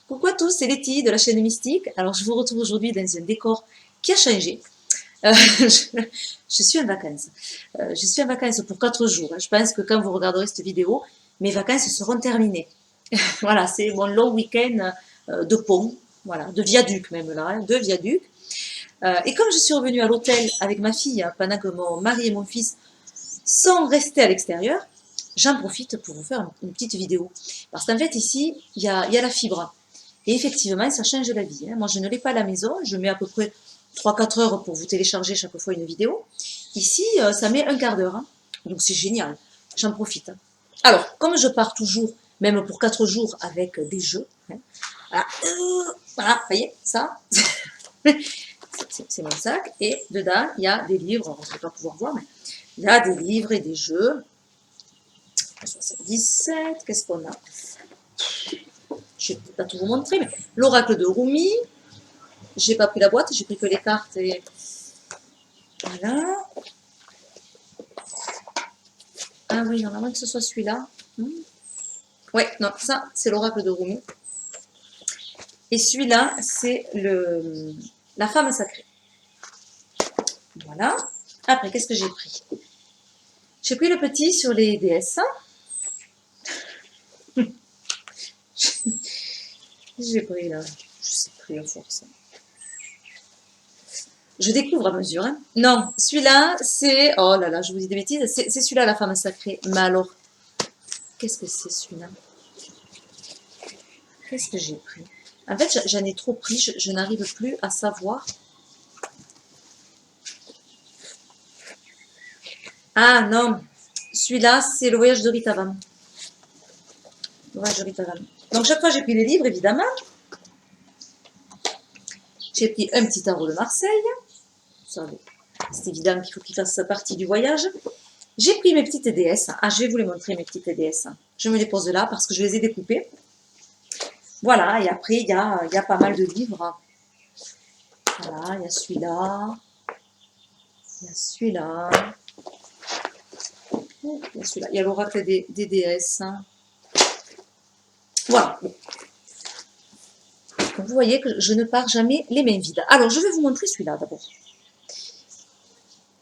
Coucou à tous, c'est Letty de la chaîne Mystique. Alors je vous retrouve aujourd'hui dans un décor qui a changé. Je suis en vacances. Je suis en vacances pour 4 jours. Je pense que quand vous regarderez cette vidéo, mes vacances seront terminées. Voilà, c'est mon long week-end de pont, voilà, de viaduc même là, hein, de viaduc. Et comme je suis revenue à l'hôtel avec ma fille pendant que mon mari et mon fils sont restés à l'extérieur, j'en profite pour vous faire une petite vidéo. Parce qu'en fait ici, il y a la fibre. Et effectivement, ça change la vie. Moi, je ne l'ai pas à la maison. Je mets à peu près 3-4 heures pour vous télécharger chaque fois une vidéo. Ici, ça met un quart d'heure. Donc, c'est génial. J'en profite. Alors, comme je pars toujours, même pour 4 jours, avec des jeux. Voilà, voilà, vous voyez, ça, c'est mon sac. Et dedans, il y a des livres. On ne va pas pouvoir voir, mais il y a des livres et des jeux. 77, qu'est-ce qu'on a? Je ne vais pas tout vous montrer, mais l'oracle de Rumi. J'ai pas pris la boîte, j'ai pris que les cartes et voilà. Ah oui, normalement que ce soit celui-là. Ouais, non, ça c'est l'oracle de Rumi. Et celui-là, c'est la femme sacrée. Voilà. Après, qu'est-ce que j'ai pris? J'ai pris le petit sur les déesses. J'ai pris là, je sais plus à force. Je découvre à mesure. Hein. Non, celui-là, c'est... Oh là là, je vous dis des bêtises. C'est celui-là, la femme sacrée. Mais alors, qu'est-ce que c'est celui-là? Qu'est-ce que j'ai pris? En fait, j'en ai trop pris. Je n'arrive plus à savoir. Ah non, celui-là, c'est le voyage de Rita Van. Le voyage de Rita Van. Donc, chaque fois, j'ai pris les livres, évidemment. J'ai pris un petit tarot de Marseille. C'est évident qu'il faut qu'il fasse partie du voyage. J'ai pris mes petites déesses. Ah, je vais vous les montrer, mes petites déesses. Je me les pose là parce que je les ai découpées. Voilà, et après, il y a pas mal de livres. Voilà, il y a celui-là. Il y a celui-là. Il y a celui-là. Il y a l'oracle des déesses. Voilà. Donc, vous voyez que je ne pars jamais les mains vides. Alors, je vais vous montrer celui-là d'abord.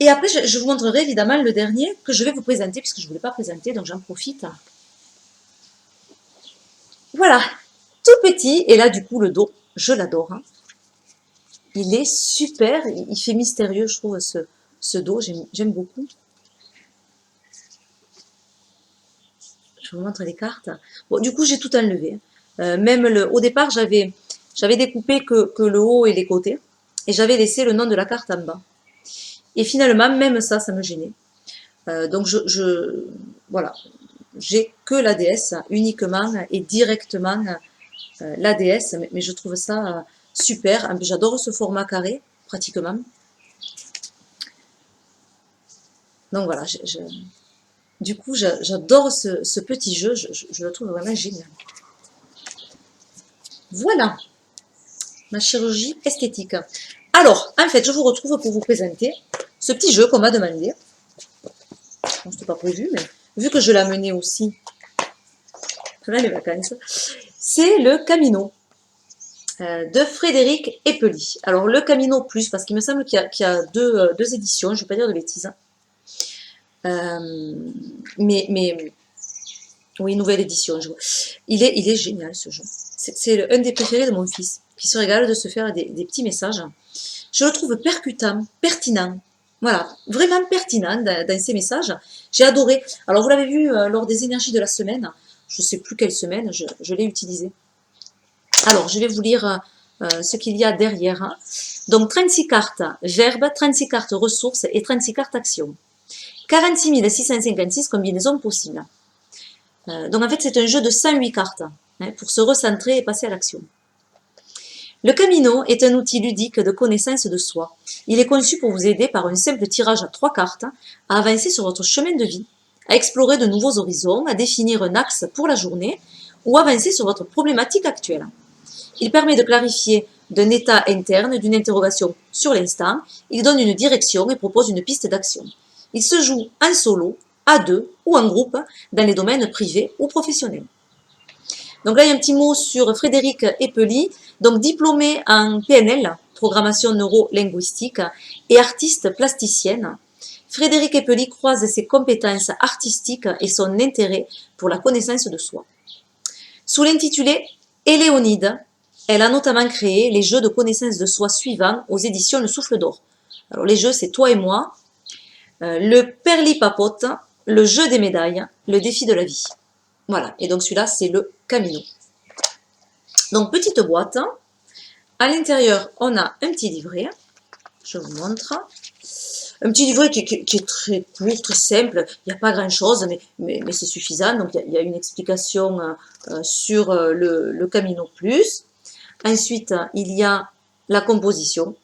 Et après, je vous montrerai évidemment le dernier que je vais vous présenter, puisque je ne voulais pas présenter, donc j'en profite. Voilà, tout petit, et là du coup le dos, je l'adore. Hein. Il est super, il fait mystérieux, je trouve, ce dos, j'aime beaucoup. Je vous montre les cartes. Bon, du coup, j'ai tout enlevé. Même au départ, j'avais découpé que le haut et les côtés, et j'avais laissé le nom de la carte en bas. Et finalement, même ça me gênait. Donc, voilà, j'ai que la déesse uniquement et directement la déesse, mais je trouve ça super. J'adore ce format carré, pratiquement. Donc voilà, du coup, j'adore ce petit jeu, je le trouve vraiment génial. Voilà, ma chirurgie esthétique. Alors, en fait, je vous retrouve pour vous présenter ce petit jeu qu'on m'a demandé. Bon, ce n'était pas prévu, mais vu que je l'ai amené aussi pendant les vacances, c'est le Camino de Frédéric Epely. Alors, le Camino Plus, parce qu'il me semble qu'il y a deux éditions, je ne vais pas dire de bêtises. Mais oui, nouvelle édition. Il est génial ce jeu. C'est un des préférés de mon fils, qui se régale de se faire des petits messages. Je le trouve percutant, pertinent. Voilà, vraiment pertinent dans ses messages. J'ai adoré. Alors, vous l'avez vu lors des énergies de la semaine. Je ne sais plus quelle semaine, je l'ai utilisé. Alors, je vais vous lire ce qu'il y a derrière. Hein. Donc, 36 cartes verbes, 36 cartes ressources et 36 cartes actions. 46 656 combinaisons possibles. Donc, en fait, c'est un jeu de 108 cartes hein, pour se recentrer et passer à l'action. Le Camino est un outil ludique de connaissance de soi. Il est conçu pour vous aider par un simple tirage à 3 cartes à avancer sur votre chemin de vie, à explorer de nouveaux horizons, à définir un axe pour la journée ou avancer sur votre problématique actuelle. Il permet de clarifier d'un état interne, d'une interrogation sur l'instant. Il donne une direction et propose une piste d'action. Il se joue en solo, à deux ou en groupe dans les domaines privés ou professionnels. Donc là, il y a un petit mot sur Frédéric Epely, donc diplômée en PNL, programmation neuro-linguistique, et artiste plasticienne. Frédéric Epely croise ses compétences artistiques et son intérêt pour la connaissance de soi. Sous l'intitulé Éléonide, elle a notamment créé les jeux de connaissance de soi suivants aux éditions Le Souffle d'Or. Alors les jeux, c'est Toi et moi, le Perlipapote, le jeu des médailles, le défi de la vie. Voilà, et donc celui-là, c'est le Camino. Donc petite boîte, à l'intérieur, on a un petit livret, je vous montre. Un petit livret qui est très court, très simple, il n'y a pas grand-chose, mais c'est suffisant. Donc il y a une explication sur le Camino Plus. Ensuite, il y a la composition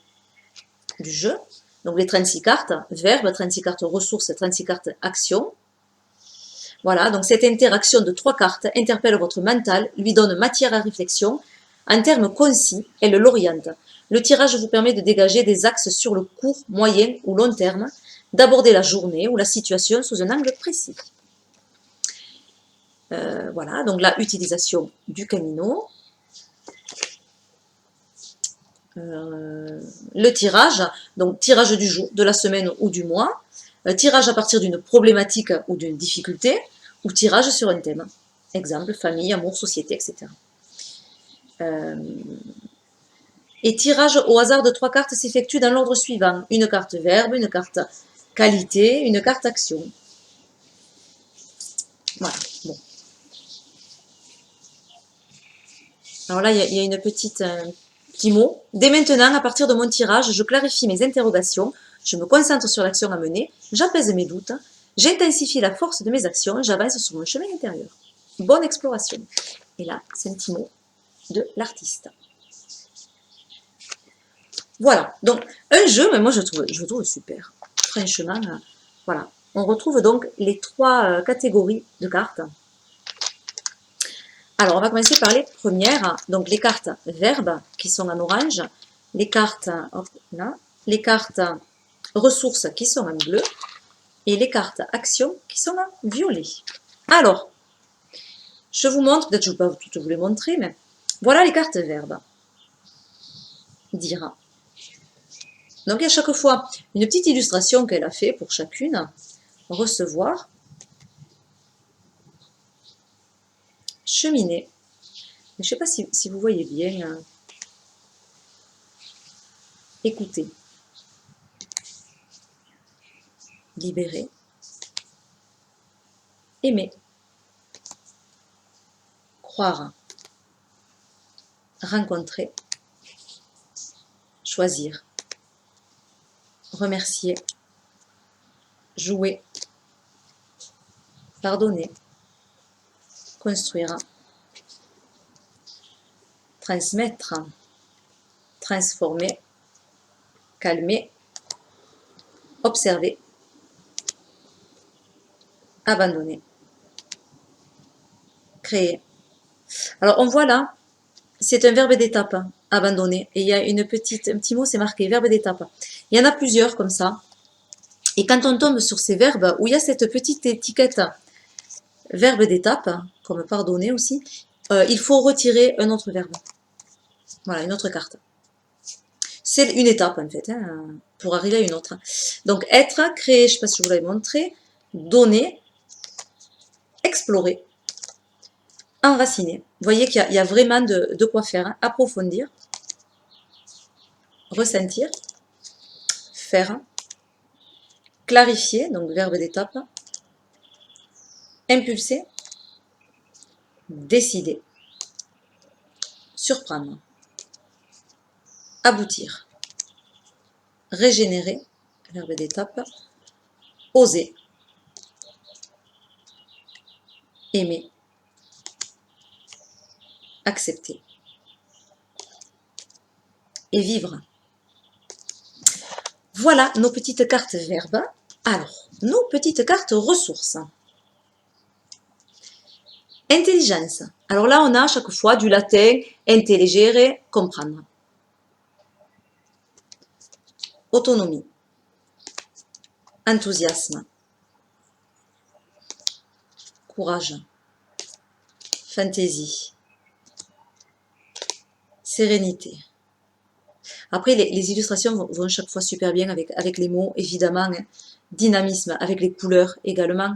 du jeu. Donc les 36 cartes, verbes, 36 cartes ressources, 36 cartes actions. Voilà, donc cette interaction de 3 cartes interpelle votre mental, lui donne matière à réflexion. En termes concis, elle l'oriente. Le tirage vous permet de dégager des axes sur le court, moyen ou long terme, d'aborder la journée ou la situation sous un angle précis. Voilà, donc là, utilisation du Camino. Le tirage, donc tirage du jour, de la semaine ou du mois, tirage à partir d'une problématique ou d'une difficulté, ou tirage sur un thème. Exemple, famille, amour, société, etc. Et tirage au hasard de 3 cartes s'effectue dans l'ordre suivant. Une carte verbe, une carte qualité, une carte action. Voilà, bon. Alors là, il y a une petite... petit mot. Dès maintenant, à partir de mon tirage, je clarifie mes interrogations, je me concentre sur l'action à mener, j'apaise mes doutes, j'intensifie la force de mes actions, j'avance sur mon chemin intérieur. Bonne exploration. Et là, c'est un petit mot de l'artiste. Voilà, donc un jeu, mais moi je trouve super. Franchement, voilà. On retrouve donc les 3 catégories de cartes. Alors, on va commencer par les premières. Donc, les cartes verbes qui sont en orange, les cartes, hop, là, les cartes ressources qui sont en bleu et les cartes actions qui sont en violet. Alors, je vous montre, peut-être je ne vais pas toutes vous les montrer, mais voilà les cartes verbes. Dire. Donc, à chaque fois, une petite illustration qu'elle a fait pour chacune. Recevoir. Cheminer. Je ne sais pas si vous voyez bien. Écouter. Libérer. Aimer. Croire. Rencontrer. Choisir. Remercier. Jouer. Pardonner. Construire. Transmettre. Transformer. Calmer. Observer. Abandonner. Créer. Alors on voit là, c'est un verbe d'étape, abandonner. Et il y a un petit mot, c'est marqué, verbe d'étape. Il y en a plusieurs comme ça. Et quand on tombe sur ces verbes où il y a cette petite étiquette verbe d'étape, comme pardonner aussi, il faut retirer un autre verbe. Voilà, une autre carte. C'est une étape en fait, pour arriver à une autre. Donc être, créer, je ne sais pas si je vous l'avais montré, donner, explorer, enraciner. Vous voyez qu'il y a vraiment de quoi faire, approfondir, ressentir, faire, clarifier, donc verbe d'étape, impulser, décider, surprendre, aboutir, régénérer, verbe d'étape, oser, aimer, accepter et vivre. Voilà nos petites cartes verbes. Alors, nos petites cartes ressources. Intelligence. Alors là, on a à chaque fois du latin, intelligere, comprendre. Autonomie. Enthousiasme. Courage. Fantaisie. sérénité. Après, les illustrations vont chaque fois super bien avec les mots, évidemment, hein. Dynamisme, avec les couleurs également.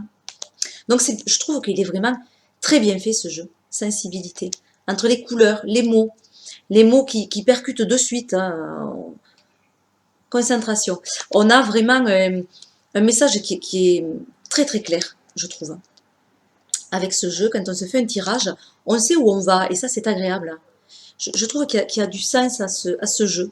Donc, je trouve qu'il est vraiment très bien fait ce jeu. Sensibilité. Entre les couleurs, les mots qui percutent de suite, hein. Concentration. On a vraiment un message qui est très très clair, je trouve. Avec ce jeu, quand on se fait un tirage, on sait où on va et ça c'est agréable. Je trouve qu'il y a du sens à ce jeu.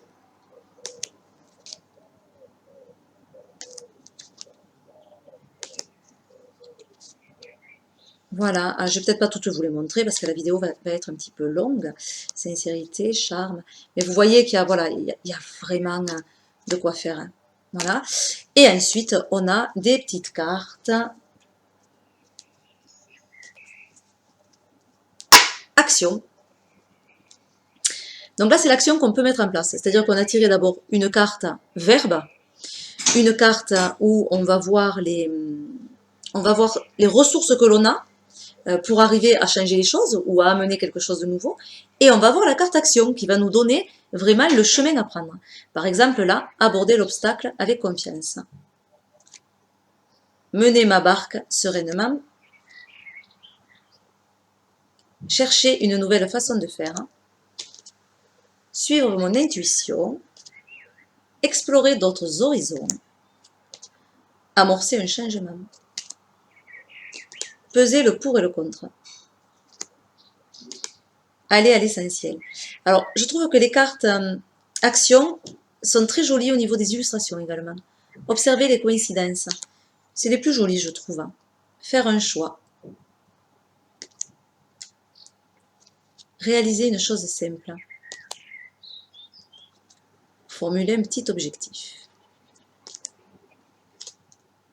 Voilà, je vais peut-être pas toutes vous les montrer parce que la vidéo va être un petit peu longue. Sincérité, charme. Mais vous voyez qu'il y a, voilà, il y a vraiment de quoi faire, hein. Voilà. Et ensuite, on a des petites cartes. Action. Donc là, c'est l'action qu'on peut mettre en place. C'est-à-dire qu'on a tiré d'abord une carte verbe, une carte où on va voir les ressources que l'on a pour arriver à changer les choses ou à amener quelque chose de nouveau. Et on va voir la carte action qui va nous donner vraiment le chemin à prendre. Par exemple, là, aborder l'obstacle avec confiance. Mener ma barque sereinement. Chercher une nouvelle façon de faire. Suivre mon intuition. Explorer d'autres horizons. Amorcer un changement. Peser le pour et le contre. Aller à l'essentiel. Alors, je trouve que les cartes action sont très jolies au niveau des illustrations également. Observez les coïncidences. C'est les plus jolies, je trouve. Faire un choix. Réaliser une chose simple. Formuler un petit objectif.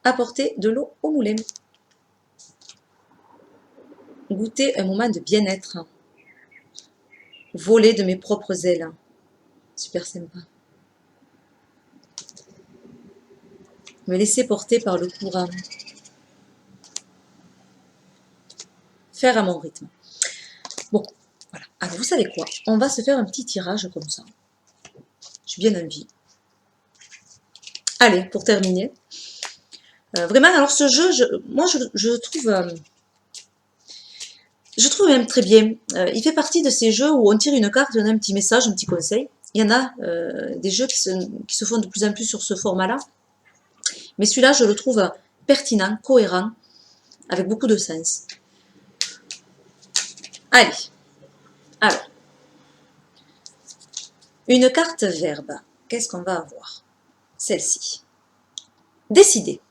Apporter de l'eau au moulin. Goûter un moment de bien-être. Voler de mes propres ailes. Super sympa. Me laisser porter par le courant. Faire à mon rythme. Bon, voilà. Alors, vous savez quoi? On va se faire un petit tirage comme ça. Je suis bien envie. Allez, pour terminer. Vraiment, alors ce jeu, moi, je trouve même très bien. Il fait partie de ces jeux où on tire une carte, on a un petit message, un petit conseil. Il y en a des jeux qui se font de plus en plus sur ce format-là. Mais celui-là, je le trouve pertinent, cohérent, avec beaucoup de sens. Allez. Alors. Une carte verbe. Qu'est-ce qu'on va avoir? Celle-ci. Décider.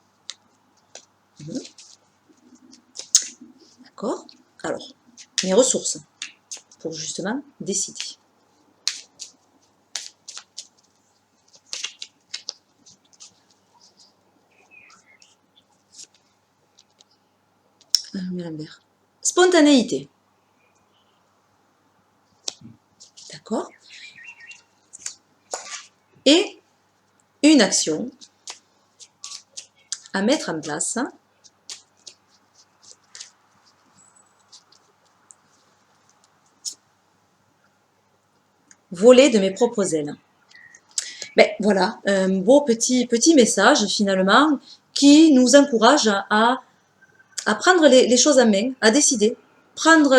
D'accord? Alors, mes ressources pour justement décider. Spontanéité. D'accord? Et une action à mettre en place. Voler de mes propres ailes. Ben voilà, un beau petit message finalement qui nous encourage à prendre les choses en main, à décider, prendre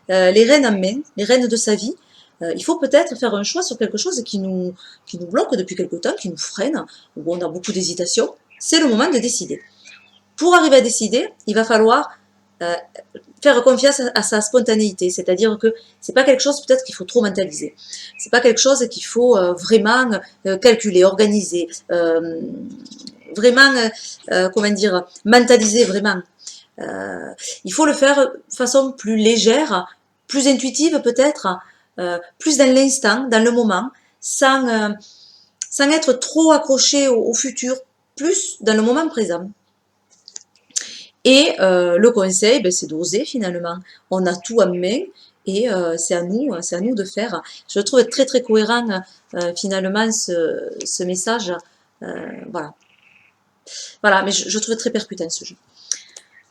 les rênes en main, les rênes de sa vie. Il faut peut-être faire un choix sur quelque chose qui nous bloque depuis quelque temps, qui nous freine, où on a beaucoup d'hésitation. C'est le moment de décider. Pour arriver à décider, il va falloir faire confiance à sa spontanéité, c'est-à-dire que c'est pas quelque chose peut-être qu'il faut trop mentaliser. C'est pas quelque chose qu'il faut vraiment calculer, organiser, vraiment, comment dire, mentaliser vraiment. Il faut le faire de façon plus légère, plus intuitive peut-être, plus dans l'instant, dans le moment, sans être trop accroché au futur, plus dans le moment présent. Et le conseil, ben, c'est d'oser finalement. On a tout en main et c'est à nous de faire. Je le trouve très très cohérent finalement ce message. Voilà. Voilà, mais je trouve très percutant ce jeu.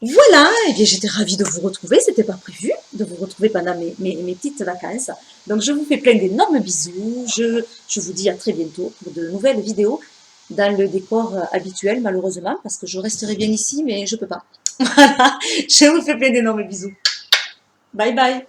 Voilà, et bien j'étais ravie de vous retrouver, c'était pas prévu, de vous retrouver pendant mes petites vacances. Donc je vous fais plein d'énormes bisous. Je vous dis à très bientôt pour de nouvelles vidéos dans le décor habituel, malheureusement, parce que je resterai bien ici, mais je peux pas. Voilà, je vous fais plein d'énormes bisous. Bye bye.